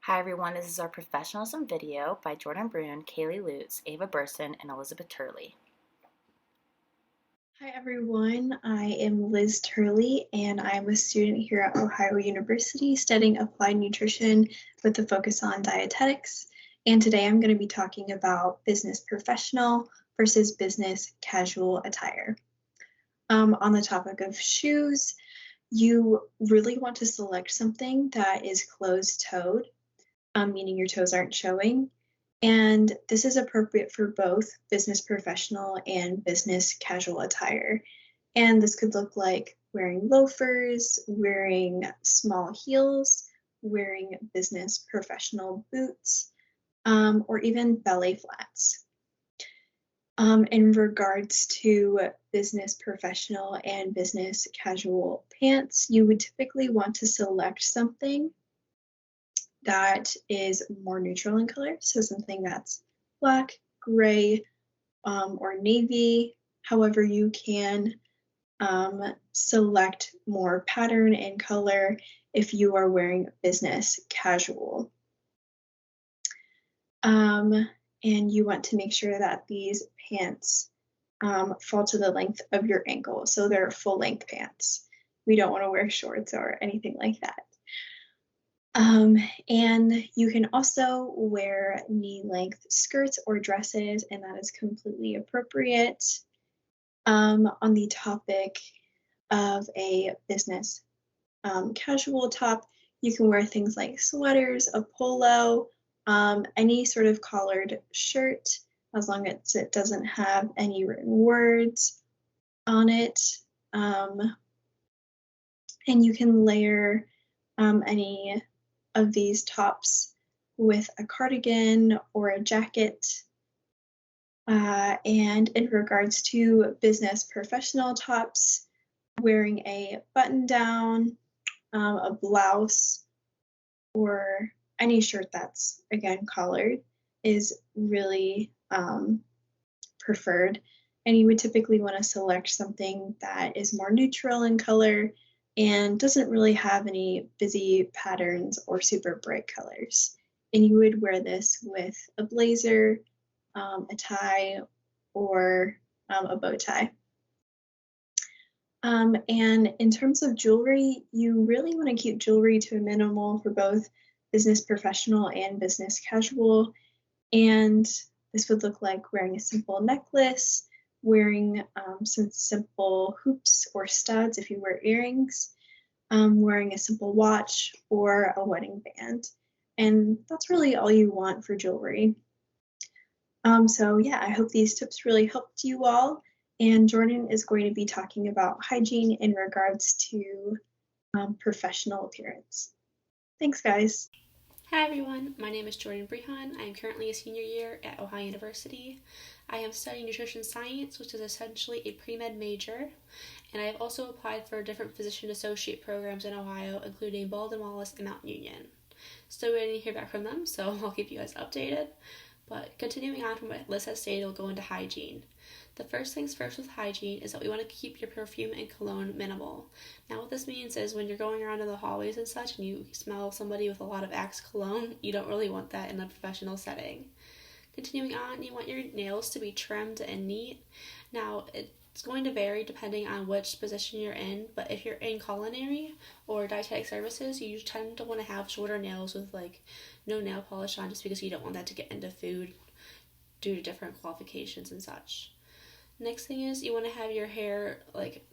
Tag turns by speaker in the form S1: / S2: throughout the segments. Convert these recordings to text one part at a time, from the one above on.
S1: Hi everyone, this is our professionalism video by Jordan Brihan, Kaylee Lutz, Eva Burson, and Elizabeth Turley.
S2: Hi everyone, I am Liz Turley and I'm a student here at Ohio University studying applied nutrition with a focus on dietetics. And today I'm going to be talking about business professional versus business casual attire. On the topic of shoes, you really want to select something that is closed-toed, meaning your toes aren't showing. And this is appropriate for both business professional and business casual attire. And this could look like wearing loafers, wearing small heels, wearing business professional boots, or even ballet flats. In regards to business professional and business casual pants, you would typically want to select something that is more neutral in color, so something that's black, gray, or navy. However, you can select more pattern and color if you are wearing business casual. And you want to make sure that these pants fall to the length of your ankle, so they're full length pants. We don't want to wear shorts or anything like that. And you can also wear knee-length skirts or dresses, and that is completely appropriate. On the topic of a business casual top, you can wear things like sweaters, a polo, any sort of collared shirt, as long as it doesn't have any written words on it. And you can layer any of these tops with a cardigan or a jacket. And in regards to business professional tops, wearing a button down, a blouse, or any shirt that's, again, collared is really preferred. And you would typically want to select something that is more neutral in color and doesn't really have any busy patterns or super bright colors. And you would wear this with a blazer, a tie, or a bow tie. And in terms of jewelry, you really want to keep jewelry to a minimal for both business professional and business casual. And this would look like wearing a simple necklace, wearing some simple hoops or studs if you wear earrings, wearing a simple watch or a wedding band. And that's really all you want for jewelry. So yeah, I hope these tips really helped you all. And Jordan is going to be talking about hygiene in regards to professional appearance. Thanks, guys.
S3: Hi everyone, my name is Jordan Brihan. I am currently a senior year at Ohio University. I am studying nutrition science, which is essentially a pre-med major, and I have also applied for different physician associate programs in Ohio, including Baldwin Wallace and Mount Union. Still waiting to hear back from them, so I'll keep you guys updated. But continuing on from what Liz has stated, we'll go into hygiene. The first things first with hygiene is that we want to keep your perfume and cologne minimal. Now what this means is when you're going around in the hallways and such and you smell somebody with a lot of Axe cologne, you don't really want that in a professional setting. Continuing on, you want your nails to be trimmed and neat. Now it's going to vary depending on which position you're in, but if you're in culinary or dietetic services, you tend to want to have shorter nails with like no nail polish on, just because you don't want that to get into food due to different qualifications and such. Next thing is you want to have your hair like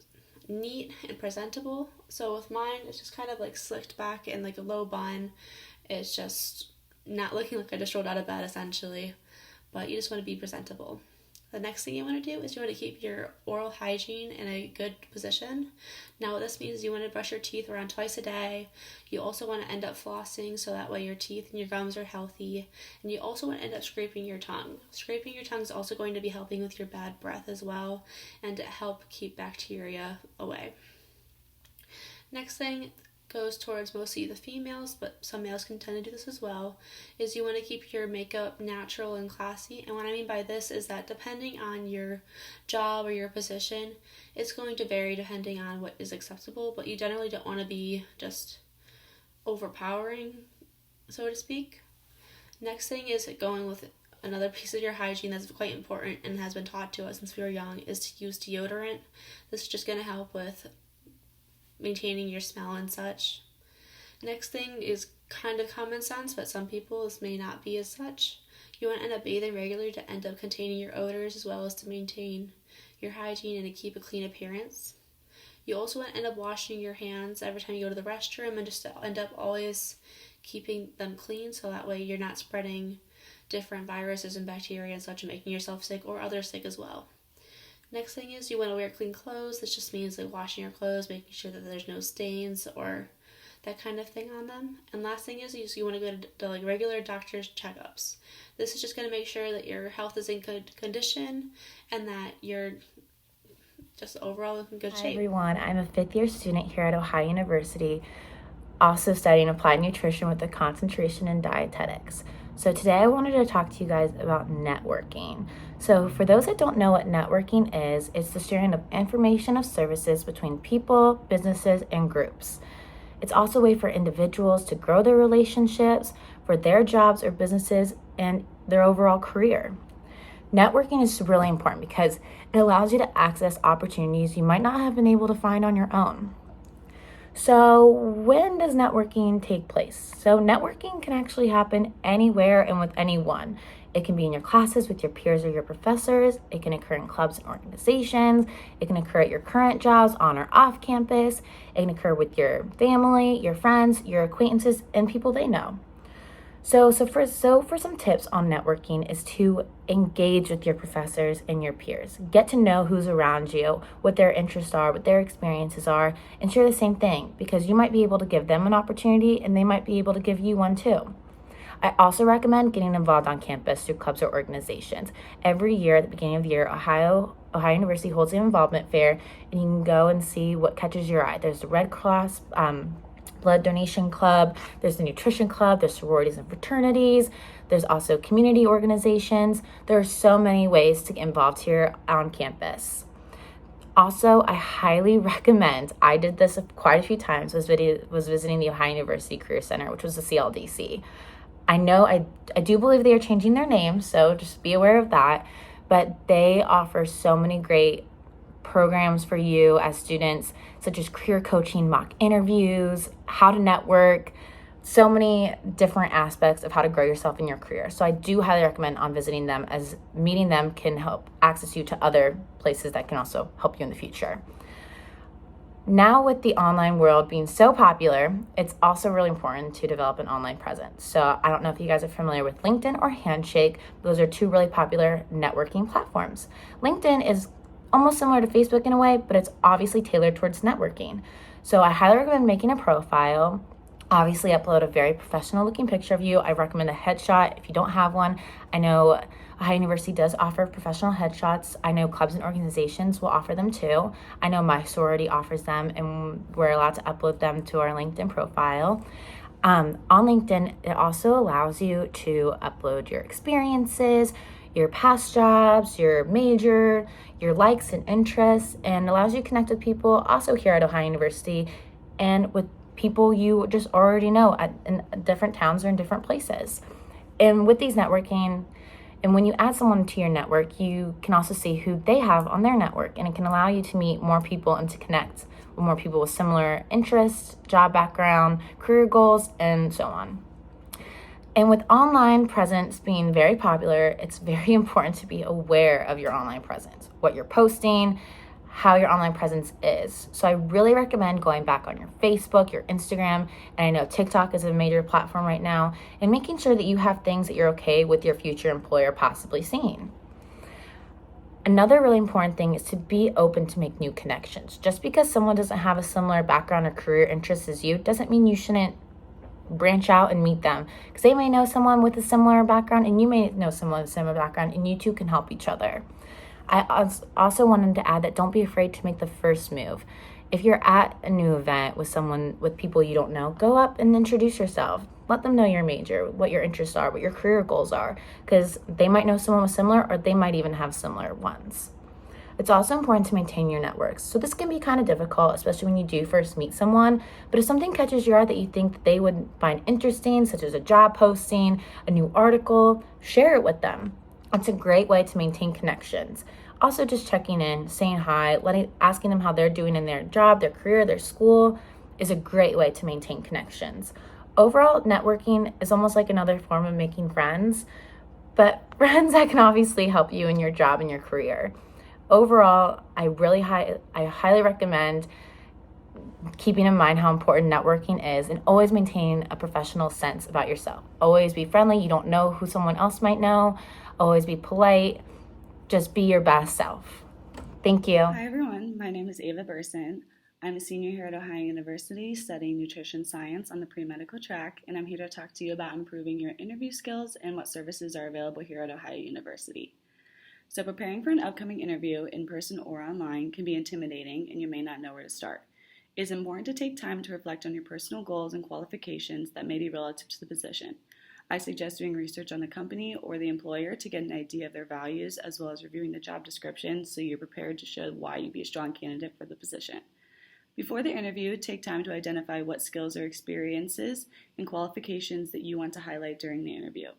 S3: neat and presentable. So with mine, it's just kind of like slicked back in like a low bun. It's just not looking like I just rolled out of bed essentially, but you just want to be presentable. The next thing you want to do is you want to keep your oral hygiene in a good position. Now what this means is you want to brush your teeth around twice a day. You also want to end up flossing so that way your teeth and your gums are healthy. And you also want to end up scraping your tongue. Scraping your tongue is also going to be helping with your bad breath as well and to help keep bacteria away. Next thing goes towards mostly the females, but some males can tend to do this as well, is you want to keep your makeup natural and classy. And what I mean by this is that depending on your job or your position, it's going to vary depending on what is acceptable, but you generally don't want to be just overpowering so to speak. Next thing is going with another piece of your hygiene that's quite important and has been taught to us since we were young is to use deodorant. This is just going to help with maintaining your smell and such. Next thing is kind of common sense, but some people this may not be as such. You want to end up bathing regularly to end up containing your odors as well as to maintain your hygiene and to keep a clean appearance. You also want to end up washing your hands every time you go to the restroom and just to end up always keeping them clean so that way you're not spreading different viruses and bacteria and such and making yourself sick or others sick as well. Next thing is you want to wear clean clothes. This just means like washing your clothes, making sure that there's no stains or that kind of thing on them. And last thing is you want to go to like regular doctor's checkups. This is just going to make sure that your health is in good condition and that you're just overall in good shape.
S1: Hi everyone, I'm a 5th year student here at Ohio University, also studying applied nutrition with a concentration in dietetics. So today I wanted to talk to you guys about networking. So for those that don't know what networking is, it's the sharing of information of services between people, businesses, and groups. It's also a way for individuals to grow their relationships for their jobs or businesses and their overall career. Networking is really important because it allows you to access opportunities you might not have been able to find on your own. So when does networking take place? So networking can actually happen anywhere and with anyone. It can be in your classes with your peers or your professors. It can occur in clubs and organizations. It can occur at your current jobs on or off campus. It can occur with your family, your friends, your acquaintances, and people they know. So for some tips on networking is to engage with your professors and your peers. Get to know who's around you, what their interests are, what their experiences are, and share the same thing because you might be able to give them an opportunity and they might be able to give you one too. I also recommend getting involved on campus through clubs or organizations. Every year at the beginning of the year, Ohio University holds an involvement fair and you can go and see what catches your eye. There's the Red Cross blood donation club, there's the nutrition club, there's sororities and fraternities, there's also community organizations. There are so many ways to get involved here on campus. Also, I highly recommend, I did this quite a few times, was visiting the Ohio University Career Center, which was the CLDC. I know, I do believe they are changing their name, so just be aware of that, but they offer so many great programs for you as students, such as career coaching, mock interviews, how to network, so many different aspects of how to grow yourself in your career. So I do highly recommend on visiting them, as meeting them can help access you to other places that can also help you in the future. Now with the online world being so popular, it's also really important to develop an online presence. So I don't know if you guys are familiar with LinkedIn or Handshake. Those are two really popular networking platforms. LinkedIn is almost similar to Facebook in a way, but it's obviously tailored towards networking. So I highly recommend making a profile. Obviously upload a very professional looking picture of you. I recommend a headshot if you don't have one. I know Ohio University does offer professional headshots. I know clubs and organizations will offer them too. I know my sorority offers them and we're allowed to upload them to our LinkedIn profile. On LinkedIn, it also allows you to upload your experiences, your past jobs, your major, your likes and interests, and allows you to connect with people also here at Ohio University and with people you just already know in different towns or in different places. And with these networking, and when you add someone to your network, you can also see who they have on their network, and it can allow you to meet more people and to connect with more people with similar interests, job background, career goals, and so on. And with online presence being very popular, it's very important to be aware of your online presence, what you're posting, how your online presence is. So I really recommend going back on your Facebook, your Instagram, and I know TikTok is a major platform right now, and making sure that you have things that you're okay with your future employer possibly seeing. Another really important thing is to be open to make new connections. Just because someone doesn't have a similar background or career interests as you doesn't mean you shouldn't branch out and meet them, because they may know someone with a similar background and you may know someone with a similar background, and you two can help each other. I also wanted to add that don't be afraid to make the first move. If you're at a new event with people you don't know, go up and introduce yourself. Let them know your major, what your interests are, what your career goals are, because they might know someone with similar, or they might even have similar ones. It's also important to maintain your networks. So this can be kind of difficult, especially when you do first meet someone, but if something catches your eye that you think that they would find interesting, such as a job posting, a new article, share it with them. It's a great way to maintain connections. Also, just checking in, saying hi, asking them how they're doing in their job, their career, their school is a great way to maintain connections. Overall, networking is almost like another form of making friends, but friends that can obviously help you in your job and your career. Overall, I highly recommend keeping in mind how important networking is and always maintaining a professional sense about yourself. Always be friendly. You don't know who someone else might know. Always be polite. Just be your best self. Thank you.
S4: Hi everyone, my name is Eva Burson. I'm a senior here at Ohio University studying nutrition science on the pre-medical track, and I'm here to talk to you about improving your interview skills and what services are available here at Ohio University. So preparing for an upcoming interview, in person or online, can be intimidating and you may not know where to start. It is important to take time to reflect on your personal goals and qualifications that may be relative to the position. I suggest doing research on the company or the employer to get an idea of their values, as well as reviewing the job description so you're prepared to show why you'd be a strong candidate for the position. Before the interview, take time to identify what skills or experiences and qualifications that you want to highlight during the interview.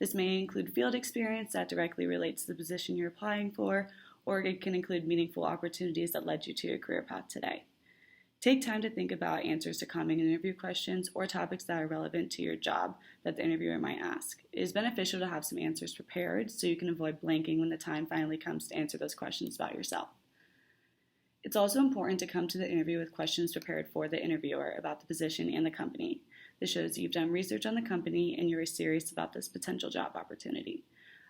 S4: This may include field experience that directly relates to the position you're applying for, or it can include meaningful opportunities that led you to your career path today. Take time to think about answers to common interview questions or topics that are relevant to your job that the interviewer might ask. It is beneficial to have some answers prepared so you can avoid blanking when the time finally comes to answer those questions about yourself. It's also important to come to the interview with questions prepared for the interviewer about the position and the company. This shows that you've done research on the company and you're serious about this potential job opportunity.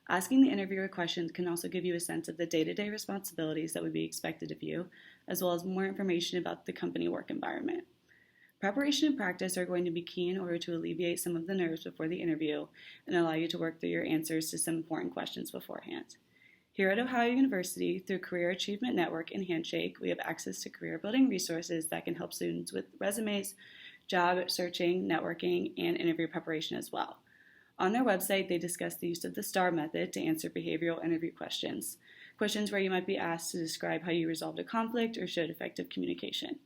S4: Asking the interviewer questions can also give you a sense of the day-to-day responsibilities that would be expected of you, as well as more information about the company work environment. Preparation and practice are going to be key in order to alleviate some of the nerves before the interview and allow you to work through your answers to some important questions beforehand. Here at Ohio University, through Career Achievement Network and Handshake, we have access to career-building resources that can help students with resumes, job searching, networking, and interview preparation as well. On their website, they discuss the use of the STAR method to answer behavioral interview questions where you might be asked to describe how you resolved a conflict or showed effective communication.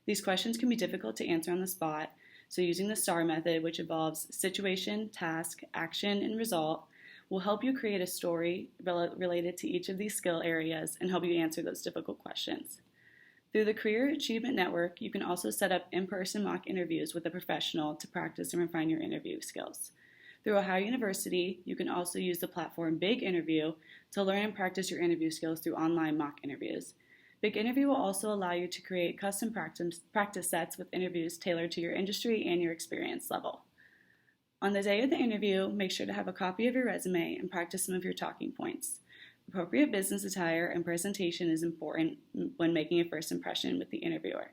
S4: These questions can be difficult to answer on the spot, so using the STAR method, which involves situation, task, action, and result, will help you create a story related to each of these skill areas and help you answer those difficult questions. Through the Career Achievement Network, you can also set up in-person mock interviews with a professional to practice and refine your interview skills. Through Ohio University, you can also use the platform Big Interview to learn and practice your interview skills through online mock interviews. Big Interview will also allow you to create custom practice sets with interviews tailored to your industry and your experience level. On the day of the interview, make sure to have a copy of your resume and practice some of your talking points. Appropriate business attire and presentation is important when making a first impression with the interviewer.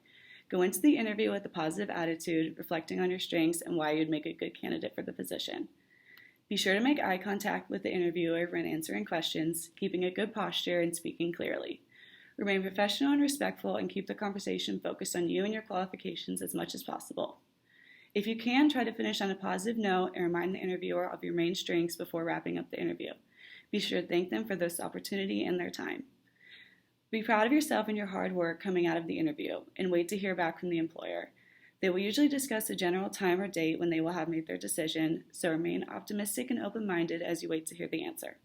S4: Go into the interview with a positive attitude, reflecting on your strengths and why you'd make a good candidate for the position. Be sure to make eye contact with the interviewer when answering questions, keeping a good posture and speaking clearly. Remain professional and respectful and keep the conversation focused on you and your qualifications as much as possible. If you can, try to finish on a positive note and remind the interviewer of your main strengths before wrapping up the interview. Be sure to thank them for this opportunity and their time. Be proud of yourself and your hard work coming out of the interview, and wait to hear back from the employer. They will usually discuss a general time or date when they will have made their decision, so remain optimistic and open-minded as you wait to hear the answer.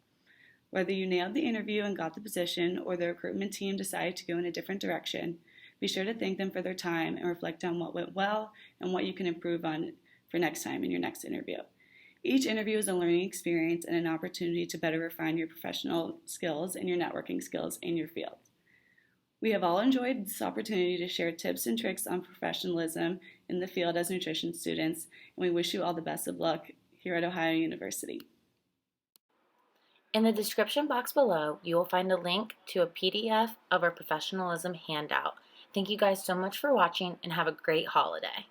S4: Whether you nailed the interview and got the position, or the recruitment team decided to go in a different direction, be sure to thank them for their time and reflect on what went well and what you can improve on for next time in your next interview. Each interview is a learning experience and an opportunity to better refine your professional skills and your networking skills in your field. We have all enjoyed this opportunity to share tips and tricks on professionalism in the field as nutrition students, and we wish you all the best of luck here at Ohio University.
S1: In the description box below, you will find a link to a PDF of our Professionalism Handout. Thank you guys so much for watching and have a great holiday.